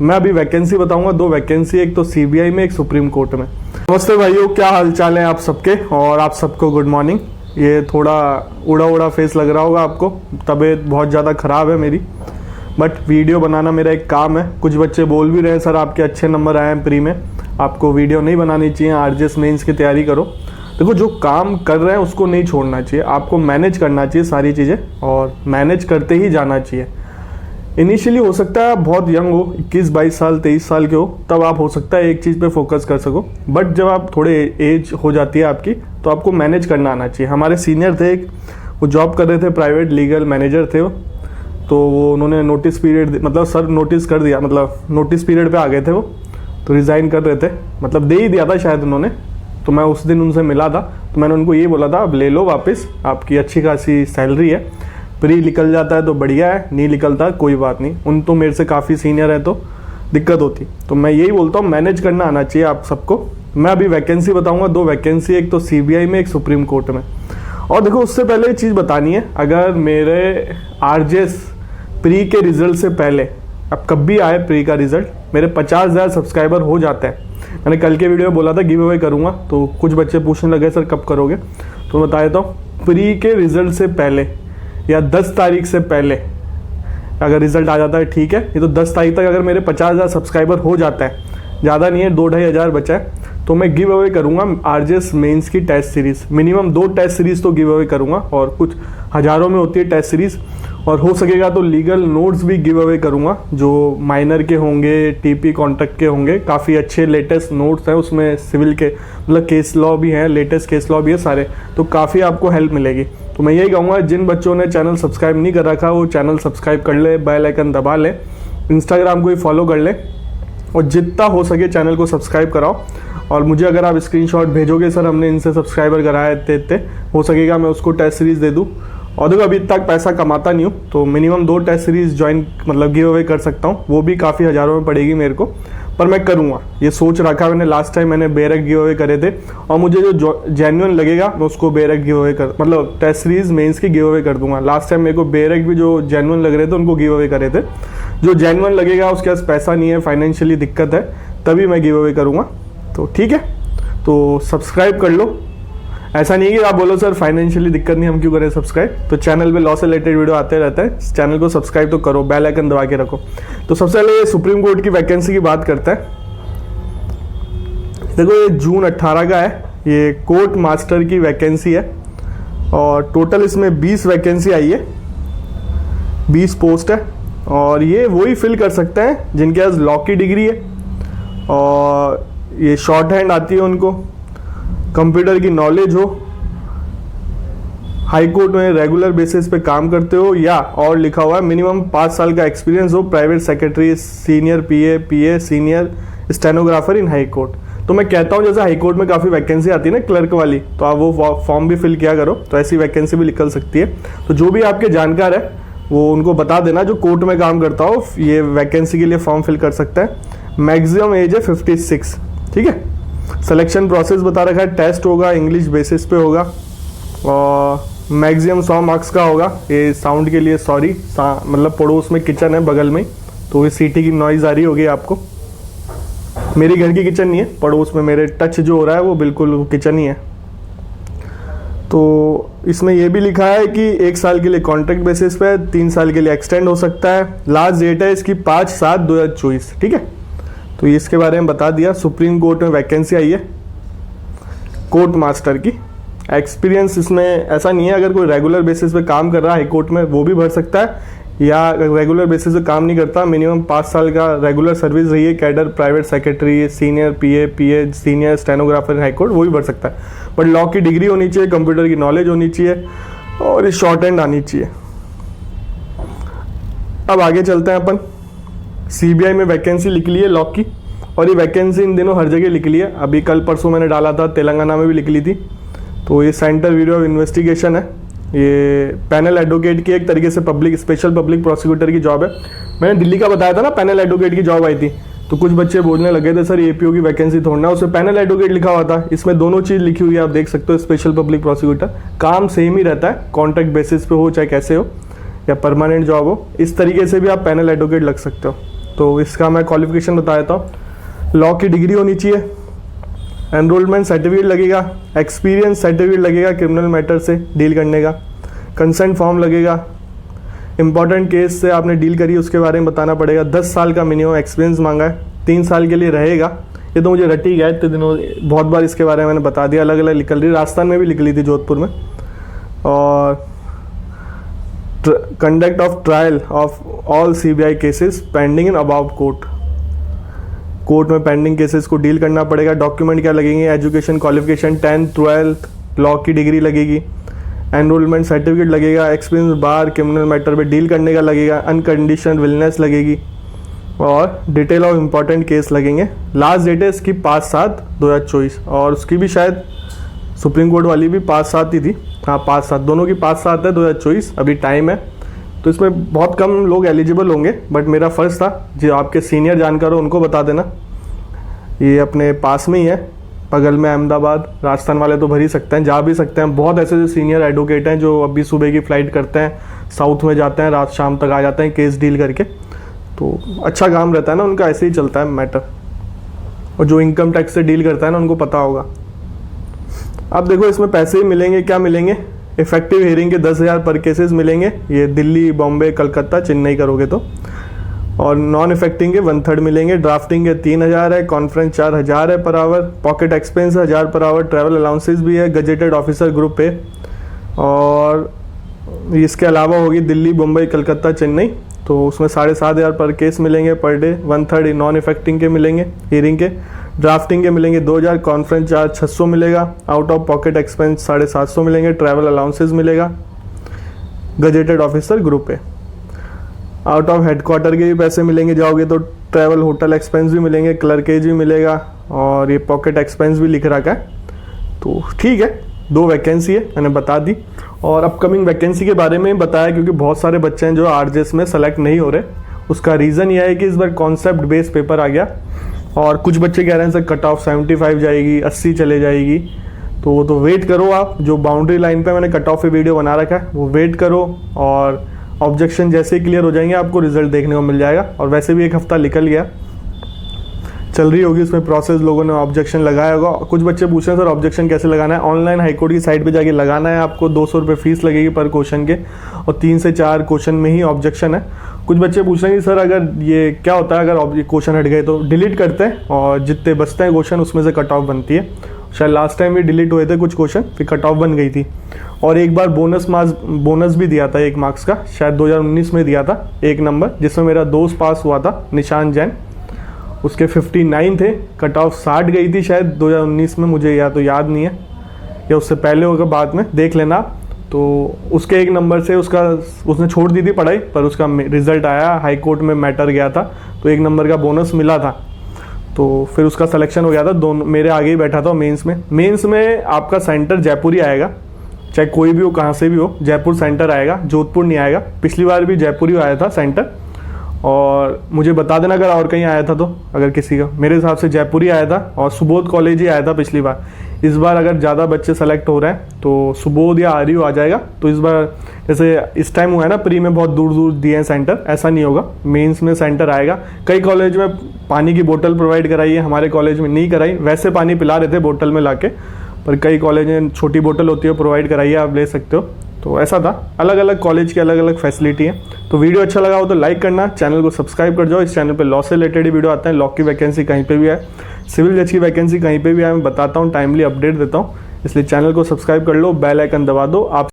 मैं अभी वैकेंसी बताऊंगा, 2 वैकेंसी, एक तो सीबीआई में, एक सुप्रीम कोर्ट में। नमस्ते भाइयों, क्या हालचाल है आप सबके, और आप सबको गुड मॉर्निंग। ये थोड़ा उड़ा उड़ा फेस लग रहा होगा आपको, तबीयत बहुत ज़्यादा ख़राब है मेरी, बट वीडियो बनाना मेरा एक काम है। कुछ बच्चे बोल भी रहे हैं सर आपके अच्छे नंबर आए हैं प्री में, आपको वीडियो नहीं बनानी चाहिए, आरजेएस मेंस की तैयारी करो। देखो, जो काम कर रहे हैं उसको नहीं छोड़ना चाहिए, आपको मैनेज करना चाहिए सारी चीज़ें, और मैनेज करते ही जाना चाहिए। इनिशियली हो सकता है आप बहुत यंग हो, 21-22 साल 23 साल के हो, तब आप हो सकता है एक चीज़ पे फोकस कर सको, बट जब आप थोड़े एज हो जाती है आपकी, तो आपको मैनेज करना आना चाहिए। हमारे सीनियर थे एक, वो जॉब कर रहे थे, प्राइवेट लीगल मैनेजर थे वो, तो वो उन्होंने नोटिस पीरियड, मतलब सर नोटिस कर दिया, मतलब नोटिस पीरियड पे आ गए थे वो, तो रिज़ाइन कर रहे थे, मतलब दे ही दिया था शायद उन्होंने। तो मैं उस दिन उनसे मिला था, तो मैंने उनको ये बोला था अब ले लो वापस, आपकी अच्छी खासी सैलरी है, प्री निकल जाता है तो बढ़िया है, नहीं निकलता कोई बात नहीं। उन तो मेरे से काफ़ी सीनियर है तो दिक्कत होती। तो मैं यही बोलता हूँ, मैनेज करना आना चाहिए आप सबको। मैं अभी वैकेंसी बताऊँगा, 2 वैकेंसी, एक तो सीबीआई में, एक सुप्रीम कोर्ट में। और देखो, उससे पहले एक चीज़ बतानी है, अगर मेरे आरजेएस प्री के रिजल्ट से पहले, अब कभी आए प्री का रिजल्ट, मेरे 50,000 सब्सक्राइबर हो जाते हैं। मैंने कल के वीडियो में बोला था गिव अवे करूँगा, तो कुछ बच्चे पूछने लगे सर कब करोगे, तो मैं बता देता हूँ, प्री के रिजल्ट से पहले या 10 तारीख से पहले अगर रिजल्ट आ जाता है ठीक है, ये तो 10 तारीख तक अगर मेरे 50,000 सब्सक्राइबर हो जाता है, ज़्यादा नहीं है, 2-2.5 हज़ार बचा है, तो मैं गिव अवे करूँगा आरजेएस मेंस की test series. Minimum 2 test series तो गिव अवे करूँगा, और कुछ हज़ारों में होती है टेस्ट सीरीज़, और हो सकेगा तो लीगल नोट्स भी गिव अवे करूँगा, जो माइनर के होंगे, टीपी कॉन्ट्रैक्ट के होंगे, काफ़ी अच्छे लेटेस्ट नोट्स हैं उसमें, सिविल के मतलब केस लॉ भी हैं, लेटेस्ट केस लॉ भी है सारे, तो काफ़ी आपको हेल्प मिलेगी। तो मैं यही कहूँगा, जिन बच्चों ने चैनल सब्सक्राइब नहीं कर रखा वो चैनल सब्सक्राइब कर ले, बेल आइकन दबा ले, इंस्टाग्राम को ही फॉलो कर ले, और जितना हो सके चैनल को सब्सक्राइब कराओ। और मुझे अगर आप स्क्रीनशॉट भेजोगे सर हमने इनसे सब्सक्राइबर कराए इतने, हो सकेगा मैं उसको टेस्ट सीरीज़ दे दूँ। और देखो, अभी तक पैसा कमाता नहीं हूँ, तो मिनिमम 2 टेस्ट सीरीज़ ज्वाइन मतलब गिव अवे कर सकता हूँ, वो भी काफ़ी हज़ारों में पड़ेगी मेरे को, पर मैं करूँगा, ये सोच रखा मैंने। लास्ट टाइम मैंने बेरक गिव अवे करे थे, और मुझे जो जेन्युइन लगेगा मैं उसको बेरक गिव अवे कर, मतलब टेस्ट सीरीज़ मेंस की गिव अवे कर दूंगा। लास्ट टाइम मेरे को बेरक भी जो जेन्युइन लग रहे थे उनको गिव अवे करे थे, जो जेन्युइन लगेगा उसके पास पैसा नहीं है, फाइनेंशियली दिक्कत है, तभी मैं गिव अवे करूँगा। तो ठीक है, तो सब्सक्राइब कर लो। ऐसा नहीं है कि आप बोलो सर फाइनेंशियली दिक्कत नहीं, हम क्यों करें सब्सक्राइब, तो चैनल पे लॉ से रिलेटेड वीडियो आते रहता है, चैनल को सब्सक्राइब तो करो, बेल आइकन दबा के रखो। तो सबसे पहले ये सुप्रीम कोर्ट की वैकेंसी की बात करते हैं। देखो, ये जून 18 का है, ये कोर्ट मास्टर की वैकेंसी है, और टोटल इसमें 20 वैकेंसी आई है, 20 पोस्ट है, और ये वही फिल कर सकते हैं जिनके पास लॉ की डिग्री है, और ये शॉर्ट हैंड आती है उनको, कंप्यूटर की नॉलेज हो, हाई कोर्ट में रेगुलर बेसिस पे काम करते हो, या और लिखा हुआ है मिनिमम 5 साल का एक्सपीरियंस हो, प्राइवेट सेक्रेटरी, सीनियर पीए, सीनियर स्टेनोग्राफर इन हाई कोर्ट। तो मैं कहता हूँ, जैसे हाई कोर्ट में काफ़ी वैकेंसी आती है ना क्लर्क वाली, तो आप वो फॉर्म भी फिल किया करो, तो ऐसी वैकेंसी भी निकल सकती है। तो जो भी आपके जानकार है वो उनको बता देना, जो कोर्ट में काम करता हो, ये वैकेंसी के लिए फॉर्म फिल कर सकता है। मैक्सिमम एज है 56, ठीक है। सिलेक्शन प्रोसेस बता रखा है, टेस्ट होगा, इंग्लिश बेसिस पे होगा, और मैक्सिमम 100 मार्क्स का होगा। ये साउंड के लिए सॉरी, मतलब पड़ोस में किचन है बगल में, तो ये सीटी की नॉइज़ आ रही होगी आपको। मेरी घर की किचन नहीं है, पड़ोस में मेरे टच जो हो रहा है वो बिल्कुल किचन ही है। तो इसमें ये भी लिखा है कि 1 साल के लिए कॉन्ट्रैक्ट बेसिस पे, 3 साल के लिए एक्सटेंड हो सकता है। लास्ट डेट है इसकी 5/7/2024, ठीक है। तो इसके बारे में बता दिया। सुप्रीम कोर्ट में वैकेंसी आई है कोर्ट मास्टर की। एक्सपीरियंस इसमें ऐसा नहीं है, अगर कोई रेगुलर बेसिस पे काम कर रहा है हाई कोर्ट में वो भी भर सकता है, या रेगुलर बेसिस पे काम नहीं करता, मिनिमम 5 साल का रेगुलर सर्विस रही है, कैडर, प्राइवेट सेक्रेटरी, सीनियर पीए, सीनियर स्टेनोग्राफर हाई कोर्ट, वो भी भर सकता है। बट लॉ की डिग्री होनी चाहिए, कंप्यूटर की नॉलेज होनी चाहिए, और शॉर्ट हैंड आनी चाहिए। अब आगे चलते हैं अपन। सीबीआई में वैकेंसी लिख ली है लॉ की, और ये वैकेंसी इन दिनों हर जगह लिख ली है। अभी कल परसों मैंने डाला था, तेलंगाना में भी लिख ली थी। तो ये सेंटर ब्यूरो ऑफ इन्वेस्टिगेशन है, ये पैनल एडवोकेट की एक तरीके से स्पेशल पब्लिक प्रोसिक्यूटर की जॉब है। मैंने दिल्ली का बताया था ना, पैनल एडवोकेट की जॉब आई थी, तो कुछ बच्चे बोलने लगे थे सर एपीओ की वैकेंसी थोड़ना, उसमें पैनल एडवोकेट लिखा हुआ था। इसमें दोनों चीज़ लिखी हुई है, आप देख सकते हो। स्पेशल पब्लिक प्रोसिक्यूटर काम सेम ही रहता है, कॉन्ट्रैक्ट बेसिस पे हो चाहे कैसे हो, या परमानेंट जॉब हो, इस तरीके से भी आप पैनल एडवोकेट लग सकते हो। तो इसका मैं क्वालिफिकेशन बता देता हूँ। लॉ की डिग्री होनी चाहिए, एनरोलमेंट सर्टिफिकेट लगेगा, एक्सपीरियंस सर्टिफिकेट लगेगा क्रिमिनल मैटर से डील करने का, कंसेंट फॉर्म लगेगा, इंपॉर्टेंट केस से आपने डील करी उसके बारे में बताना पड़ेगा, 10 साल का मिनिमम एक्सपीरियंस मांगा है, 3 साल के लिए रहेगा। ये तो मुझे रटी गया इतने दिनों, बहुत बार इसके बारे में मैंने बता दिया, अलग अलग निकल रही, राजस्थान में भी निकली थी जोधपुर में। और conduct of trial of all CBI cases pending in about court, court में पेंडिंग केसेस को डील करना पड़ेगा। डॉक्यूमेंट क्या लगेंगे, education qualification 10th 12th, law की डिग्री लगेगी, एनरोलमेंट सर्टिफिकेट लगेगा, एक्सपीरियंस बार क्रिमिनल मैटर पे डील करने का लगेगा, अनकंडीशनल विलनेस लगेगी और डिटेल ऑफ इम्पॉर्टेंट केस लगेंगे। लास्ट डेट है इसकी 5/7/2024 और उसकी भी शायद सुप्रीम कोर्ट वाली भी 5/7 ही थी। हाँ 5/7, दोनों की 5/7 है 2024, अभी टाइम है। तो इसमें बहुत कम लोग एलिजिबल होंगे, बट मेरा फ़र्ज़ था जो आपके सीनियर जानकार हो उनको बता देना। ये अपने पास में ही है, बगल में अहमदाबाद, राजस्थान वाले तो भर ही सकते हैं, जा भी सकते हैं। बहुत ऐसे जो सीनियर एडवोकेट हैं जो अभी सुबह की फ़्लाइट करते हैं, साउथ में जाते हैं, रात शाम तक आ जाते हैं केस डील करके। तो अच्छा काम रहता है ना उनका, ऐसे ही चलता है मैटर। और जो इनकम टैक्स से डील करता है ना उनको पता होगा। अब देखो इसमें पैसे ही मिलेंगे, क्या मिलेंगे, इफेक्टिव हियरिंग के 10,000 पर केसेस मिलेंगे, ये दिल्ली, बॉम्बे, कलकत्ता, चेन्नई करोगे तो। और नॉन इफेक्टिंग के 1/3 मिलेंगे, ड्राफ्टिंग के 3,000 है, कॉन्फ्रेंस 4,000 है per hour, pocket expense 1,000 per hour, travel allowances भी है, गजेटेड ऑफिसर ग्रुप पे। और इसके अलावा होगी दिल्ली, मुंबई, कलकत्ता, चेन्नई, तो उसमें 7,500 पर केस मिलेंगे पर डे। 1/3 नॉन इफेक्टिंग के मिलेंगे हियरिंग के, ड्राफ्टिंग के मिलेंगे 2,000, कॉन्फ्रेंस चार्ज 600 मिलेगा, आउट ऑफ पॉकेट एक्सपेंस 750 मिलेंगे, ट्रैवल अलाउंसेस मिलेगा गजेटेड ऑफिसर ग्रुप पे। आउट ऑफ हेडक्वार्टर के भी पैसे मिलेंगे, जाओगे तो ट्रैवल होटल एक्सपेंस भी मिलेंगे, क्लर्केज भी मिलेगा और ये पॉकेट एक्सपेंस भी लिख रखा है। तो ठीक है, 2 वैकेंसी है मैंने बता दी। और अपकमिंग वैकेंसी के बारे में बताया क्योंकि बहुत सारे बच्चे हैं जो RJS में सेलेक्ट नहीं हो रहे। उसका रीज़न यह है कि इस बार कॉन्सेप्ट बेस्ड पेपर आ गया और कुछ बच्चे कह रहे हैं सर कट ऑफ 75 जाएगी, 80 चले जाएगी। तो वेट करो आप, जो बाउंड्री लाइन पे मैंने कट ऑफ पे वीडियो बना रखा है वो वेट करो और ऑब्जेक्शन जैसे क्लियर हो जाएंगे आपको रिजल्ट देखने को मिल जाएगा। और वैसे भी 1 हफ्ता निकल गया, चल रही होगी उसमें प्रोसेस, लोगों ने ऑब्जेक्शन लगाया होगा। कुछ बच्चे पूछ रहे हैं सर ऑब्जेक्शन कैसे लगाना है, ऑनलाइन हाईकोर्ट की साइट पे जाके लगाना है आपको, 200 रुपये फीस लगेगी पर क्वेश्चन के और 3 से 4 क्वेश्चन में ही ऑब्जेक्शन है। कुछ बच्चे पूछ रहे हैं कि सर अगर ये क्या होता है अगर क्वेश्चन हट गए तो डिलीट करते हैं और जितने बचते हैं क्वेश्चन उसमें से कट ऑफ बनती है। शायद लास्ट टाइम भी डिलीट हुए थे कुछ क्वेश्चन, फिर कट ऑफ बन गई थी। और एक बार बोनस भी दिया था 1 मार्क्स का, शायद 2019 में दिया था 1 नंबर, जिसमें मेरा दोस्त पास हुआ था निशान जैन, उसके 59 थे, कट ऑफ 60 गई थी शायद 2019 में, मुझे या तो याद नहीं है या उससे पहले होगा, बाद में देख लेना। तो उसके 1 नंबर से उसने छोड़ दी थी पढ़ाई, पर उसका रिजल्ट आया, हाई कोर्ट में मैटर गया था तो 1 नंबर का बोनस मिला था। तो फिर उसका सिलेक्शन हो गया था, दोनों मेरे आगे ही बैठा था मेंस में। मेंस में आपका सेंटर जयपुर ही आएगा, चाहे कोई भी हो, कहाँ से भी हो, जयपुर सेंटर आएगा, जोधपुर नहीं आएगा। पिछली बार भी जयपुर ही आया था सेंटर। और मुझे बता देना अगर और कहीं आया था तो, अगर किसी का, मेरे हिसाब से जयपुर ही आया था और सुबोध कॉलेज ही आया था पिछली बार। इस बार अगर ज़्यादा बच्चे सेलेक्ट हो रहे हैं तो सुबोध या आरयू आ जाएगा। तो इस बार जैसे इस टाइम हुआ है ना, प्री में बहुत दूर दूर दिए हैं सेंटर, ऐसा नहीं होगा, मेंस में सेंटर आएगा। कई कॉलेज में पानी की बोतल प्रोवाइड कराई है, हमारे कॉलेज में नहीं कराई, वैसे पानी पिला रहे थे बोतल में लाके, पर कई कॉलेज में छोटी बोतल होती है प्रोवाइड कराई है, आप ले सकते हो। तो ऐसा था, अलग अलग कॉलेज की अलग अलग फैसिलिटी है। तो वीडियो अच्छा लगा हो तो लाइक करना, चैनल को सब्सक्राइब कर जाओ। इस चैनल पे लॉ से रिलेटेड ही वीडियो आते हैं, लॉ की वैकेंसी कहीं पे भी है, सिविल जज की वैकेंसी कहीं पे भी है, मैं बताता हूँ, टाइमली अपडेट देता हूँ। इसलिए चैनल को सब्सक्राइब कर लो, बेल आइकन दबा दो। आप